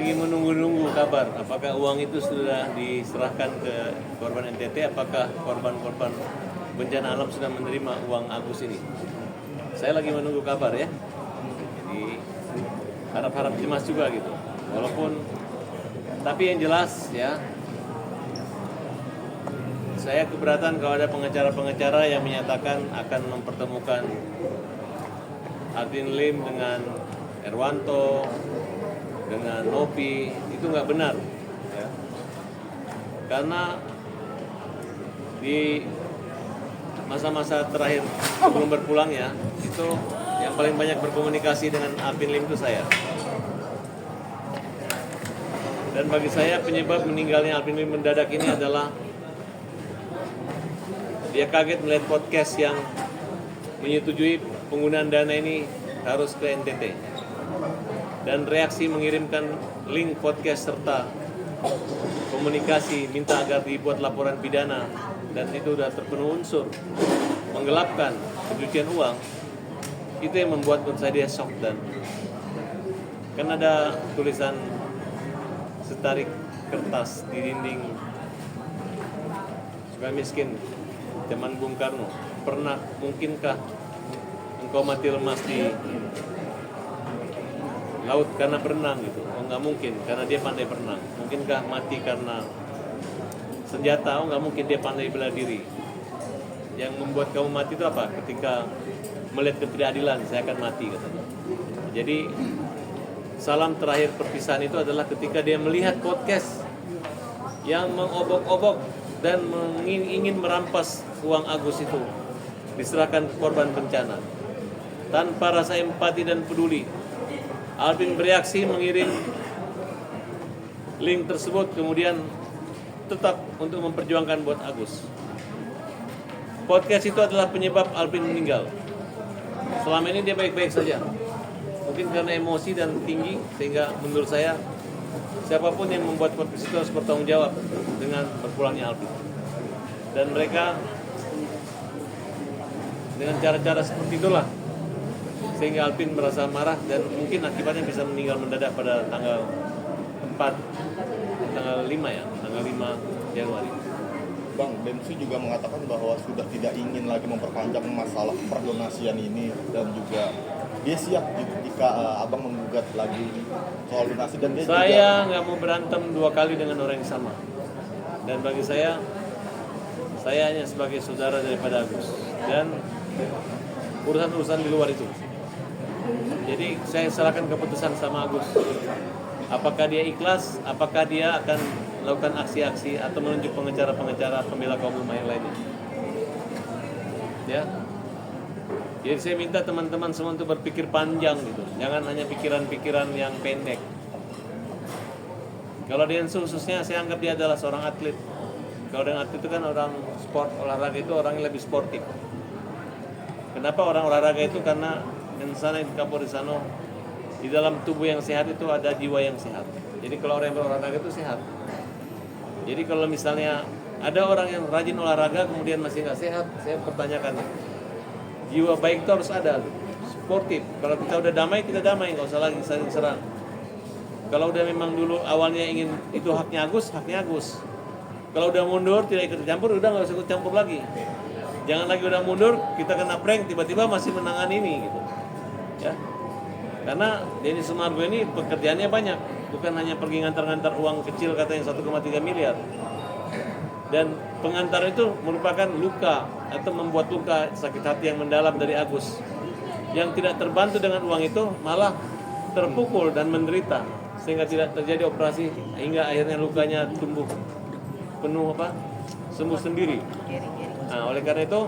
lagi menunggu-nunggu kabar apakah uang itu sudah diserahkan ke korban NTT, apakah korban-korban bencana alam sudah menerima uang Agus ini. Saya lagi menunggu kabar ya. Jadi harap-harap cemas juga gitu. Walaupun tapi yang jelas ya, saya keberatan kalau ada pengacara-pengacara yang menyatakan akan mempertemukan Alvin Lim dengan Erwanto, dengan Nopi. Itu nggak benar ya. Karena di masa-masa terakhir sebelum berpulangnya itu yang paling banyak berkomunikasi dengan Alvin Lim itu saya. Dan bagi saya penyebab meninggalnya Alvin Lim mendadak ini adalah dia kaget melihat podcast yang menyetujui penggunaan dana ini harus ke NTT. Dan reaksi mengirimkan link podcast serta komunikasi minta agar dibuat laporan pidana dan itu sudah terpenuhi unsur menggelapkan pencucian uang, itu yang membuat saya dia shock. Dan kan ada tulisan setarik kertas di dinding Sukamiskin zaman Bung Karno, mungkinkah engkau mati lemas di laut karena berenang gitu? Oh nggak mungkin, karena dia pandai berenang. Mungkinkah mati karena senjata? Oh nggak mungkin, dia pandai bela diri. Yang membuat kamu mati itu apa? Ketika melihat ketidakadilan, saya akan mati katanya. Jadi salam terakhir perpisahan itu adalah ketika dia melihat podcast yang mengobok-obok dan ingin merampas uang Agus itu diserahkan ke korban bencana. Tanpa rasa empati dan peduli, Alvin bereaksi mengirim link tersebut, kemudian tetap untuk memperjuangkan buat Agus. Podcast itu adalah penyebab Alvin meninggal. Selama ini dia baik-baik saja. Mungkin karena emosi dan tinggi, sehingga menurut saya siapapun yang membuat podcast itu harus bertanggung jawab dengan berpulangnya Alvin. Dan mereka dengan cara-cara seperti itulah sehingga Alvin merasa marah dan mungkin akibatnya bisa meninggal mendadak pada tanggal 5 Januari. Bang, Densu juga mengatakan bahwa sudah tidak ingin lagi memperpanjang masalah perdonasian ini dan juga dia siap jika abang menggugat lagi soal donasi dan dia saya nggak mau berantem 2 kali dengan orang yang sama. Dan bagi saya hanya sebagai saudara daripada Agus dan urusan-urusan di luar itu. Jadi saya serahkan keputusan sama Agus. Apakah dia ikhlas, apakah dia akan melakukan aksi-aksi atau menunjuk pengacara-pengacara pembela kaum ulama yang lainnya. Ya. Jadi saya minta teman-teman semua untuk berpikir panjang gitu. Jangan hanya pikiran-pikiran yang pendek. Kalau Densu khususnya saya anggap dia adalah seorang atlet. Kalau dengan atlet itu kan orang sport, olahraga itu orang yang lebih sportif. Kenapa orang olahraga itu? Karena insana di Kaporisano, di dalam tubuh yang sehat itu ada jiwa yang sehat. Jadi kalau orang yang berolahraga itu sehat. Jadi kalau misalnya ada orang yang rajin olahraga kemudian masih nggak sehat, saya pertanyakan, jiwa baik itu harus ada, sportif. Kalau kita udah damai, kita damai, nggak usah lagi saling serang. Kalau udah memang dulu awalnya ingin itu haknya Agus. Kalau udah mundur, tidak ikut campur, udah nggak usah ikut campur lagi. Jangan lagi udah mundur, kita kena prank, tiba-tiba masih menangani ini gitu. Ya. Karena Denny Sumargo ini pekerjaannya banyak, bukan hanya pergi ngantar-ngantar uang kecil katanya 1,3 miliar. Dan pengantar itu merupakan luka atau membuat luka sakit hati yang mendalam dari Agus. Yang tidak terbantu dengan uang itu malah terpukul dan menderita sehingga tidak terjadi operasi hingga akhirnya lukanya tumbuh penuh sembuh sendiri. Nah, oleh karena itu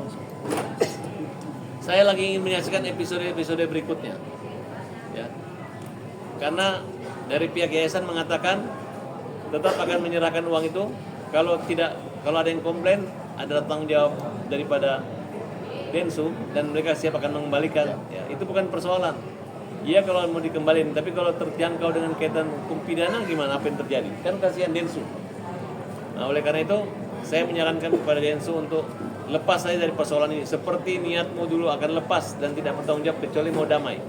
saya lagi ingin menyaksikan episode berikutnya. Ya. Karena dari pihak yayasan mengatakan tetap akan menyerahkan uang itu. Kalau ada yang komplain, ada tanggung jawab daripada Densu dan mereka siap akan mengembalikan. Ya, itu bukan persoalan. Iya kalau mau dikembalikan, tapi kalau terjangkau dengan kaitan hukum pidana gimana, apa yang terjadi? Kan kasihan Densu. Nah, oleh karena itu saya menyarankan kepada Densu untuk lepas saja dari persoalan ini. Seperti niatmu dulu akan lepas dan tidak bertanggung jawab kecuali mau damai.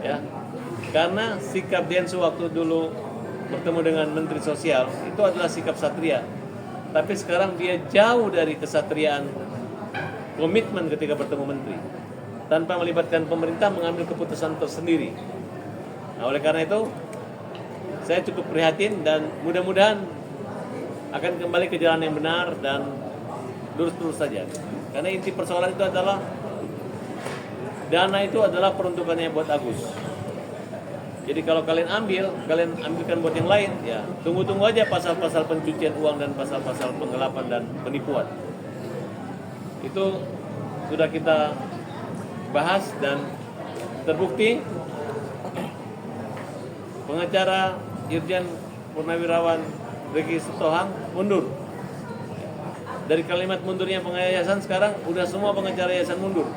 Ya. Karena sikap Densu waktu dulu bertemu dengan Menteri Sosial itu adalah sikap satria. Tapi sekarang dia jauh dari kesatriaan, komitmen ketika bertemu menteri, tanpa melibatkan pemerintah mengambil keputusan tersendiri. Nah, oleh karena itu saya cukup prihatin dan mudah-mudahan akan kembali ke jalan yang benar dan lurus-lurus saja. Karena inti persoalan itu adalah dana itu adalah peruntukannya buat Agus. Jadi kalau kalian ambilkan buat yang lain, ya tunggu-tunggu aja pasal-pasal pencucian uang dan pasal-pasal penggelapan dan penipuan. Itu sudah kita bahas dan terbukti pengacara Irjen Purnawirawan Riki Sitohang mundur. Dari kalimat mundurnya pengayasan sekarang udah semua pengacara yayasan mundur.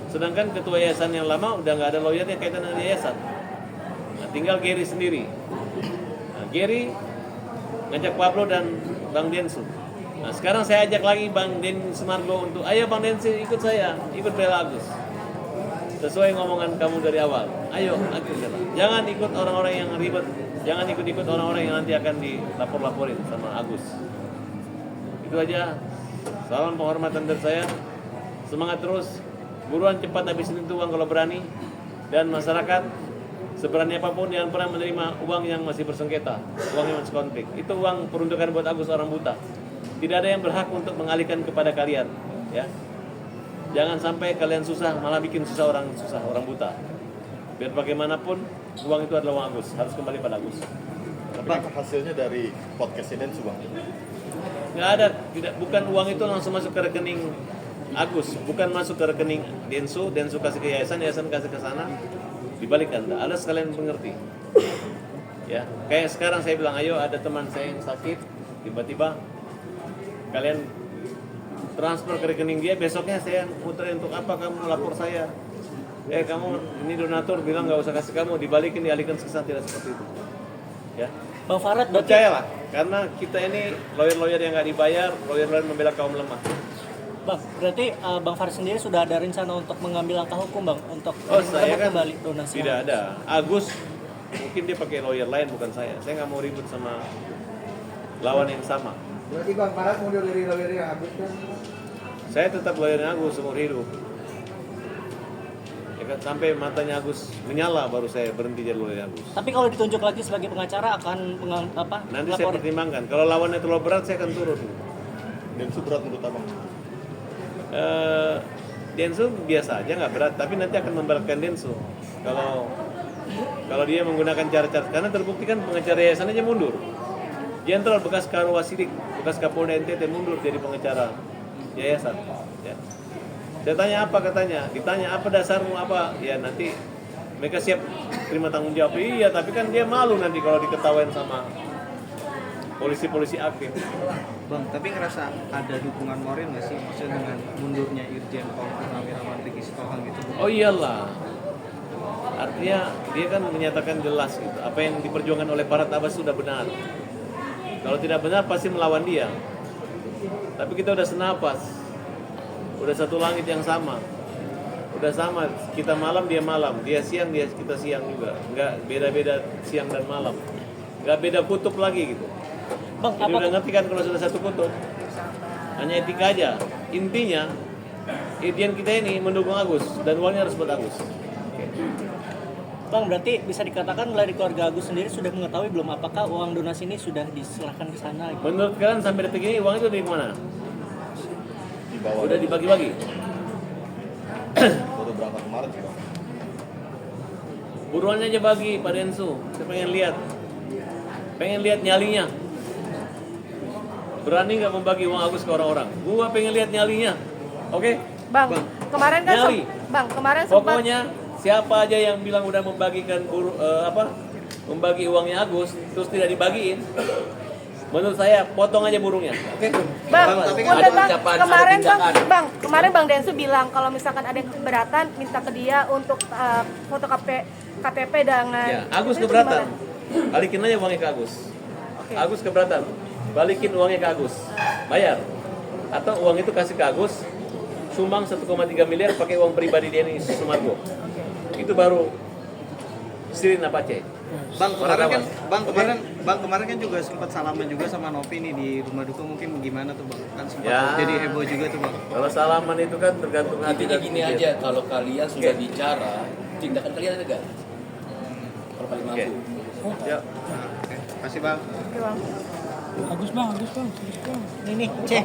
Sedangkan ketua yayasan yang lama udah nggak ada lawyernya kaitan dengan yayasan. Nah, tinggal Gary sendiri. Nah, Gary ngajak Pablo dan Bang Densu. Nah, sekarang saya ajak lagi Bang Den Sumargo untuk, ayo Bang Densu ikut saya, ikut bela Agus. Sesuai ngomongan kamu dari awal. Ayo, Agus bela. Jangan ikut orang-orang yang ribet. Jangan ikut-ikut orang-orang yang nanti akan dilapor-laporin sama Agus. Itu aja. Salam penghormatan dari saya. Semangat terus. Buruan cepat habisin itu uang kalau berani. Dan masyarakat seberani apapun jangan pernah menerima uang yang masih bersengketa, uang yang masih konflik. Itu uang peruntukan buat Agus orang buta. Tidak ada yang berhak untuk mengalihkan kepada kalian, ya. Jangan sampai kalian susah malah bikin susah orang buta. Biar bagaimanapun uang itu adalah uang Agus, harus kembali pada Agus. Pak, hasilnya dari podcast ini Bang? Nggak ada, bukan uang itu langsung masuk ke rekening Agus, bukan masuk ke rekening Densu kasih ke yayasan kasih ke sana, dibalikkan. Ada sekalian mengerti. Ya, kayak sekarang saya bilang, ayo ada teman saya yang sakit, tiba-tiba kalian transfer ke rekening dia, besoknya saya muterin untuk apa kamu lapor saya? Kamu ini donatur bilang nggak usah kasih kamu, dibalikin dialihkan ke sana, tidak seperti itu. Ya. Bang Farad, percayalah, karena kita ini lawyer-lawyer yang nggak dibayar, lawyer-lawyer membela kaum lemah. Bang, berarti Bang Farad sendiri sudah ada rencana untuk mengambil langkah hukum, Bang, untuk saya kan kembali donasi? Tidak ada. Agus mungkin dia pakai lawyer lain, bukan saya. Saya nggak mau ribut sama lawan yang sama. Berarti Bang Farad mundur dari lawyer yang Agus kan? Saya tetap lawyer Agus seumur hidup. Ya kan, sampai matanya Agus menyala baru saya berhenti jadi lawyer Agus. Tapi kalau ditunjuk lagi sebagai pengacara akan Nanti saya pertimbangkan. Kalau lawannya terlalu berat saya akan turun. Densu berat menurut Abang? Densu biasa aja nggak berat, tapi nanti akan memberatkan Densu kalau dia menggunakan cara-cara, karena terbukti kan pengacara yayasan aja mundur. Jenderal bekas Karwasidik, bekas Kapolda NTT mundur jadi pengacara yayasan. Ya. Saya tanya apa katanya, ditanya apa dasarmu apa, ya nanti mereka siap terima tanggung jawab. Iya, tapi kan dia malu nanti kalau diketawain sama polisi-polisi aktif. Bang, tapi ngerasa ada dukungan moral nggak sih maksudnya dengan mundurnya Irjen Purnawirawan Riki Sitohang gitu? Oh iyalah, artinya dia kan menyatakan jelas gitu, apa yang diperjuangkan oleh Farad Abbas sudah benar. Kalau tidak benar pasti melawan dia. Tapi kita udah senapas, udah satu langit yang sama, udah sama. Kita malam dia malam, dia siang kita siang juga, nggak beda-beda siang dan malam, nggak beda kutub lagi gitu. Bang, Jadi udah ngerti kan kalau sudah satu kutub, hanya etika aja. Intinya, Irjen kita ini mendukung Agus dan uangnya harus buat Agus. Bang, berarti bisa dikatakan dari keluarga Agus sendiri sudah mengetahui belum apakah uang donasi ini sudah diserahkan ke sana? Gitu? Menurut kalian sampai detik ini uang itu dari mana? Di bawah. Udah dibagi-bagi. Baru berangkat kemarin sih Bang. Buruannya aja bagi Pak Densu. Saya pengen lihat nyalinya. Berani nggak membagi uang Agus ke orang-orang? Gua pengen lihat nyalinya. Oke? Bang, kemarin kan Nyali. kemarin sempat Pokoknya siapa aja yang bilang udah membagikan membagi uangnya Agus terus tidak dibagiin, menurut saya potong aja burungnya. Oke? Bang, Tapi udah ada Bang, ucapan, kemarin Bang Densu bilang kalau misalkan ada yang keberatan minta ke dia untuk foto KTP dengan Ya, Agus itu keberatan. gimana? Balikin aja uangnya ke Agus. Oke. Agus keberatan. Balikin uangnya ke Agus. Bayar. Atau uang itu kasih ke Agus, sumbang 1,3 miliar pakai uang pribadi dia ini Sumargo. Itu baru Sirin Apache. Bang kemarin kan juga sempat salaman juga sama Novi nih di rumah duka, mungkin gimana tuh bang? Kan sempat Ya. jadi heboh juga tuh bang. Kalau salaman itu kan tergantung hati Intinya dan gini pikir. aja, kalau kalian sudah bicara, tindakan kalian ada nggak? Kalau kalian Oke. mampu. Ya. Oke, makasih bang. Oke, Bang. Ini nih, C.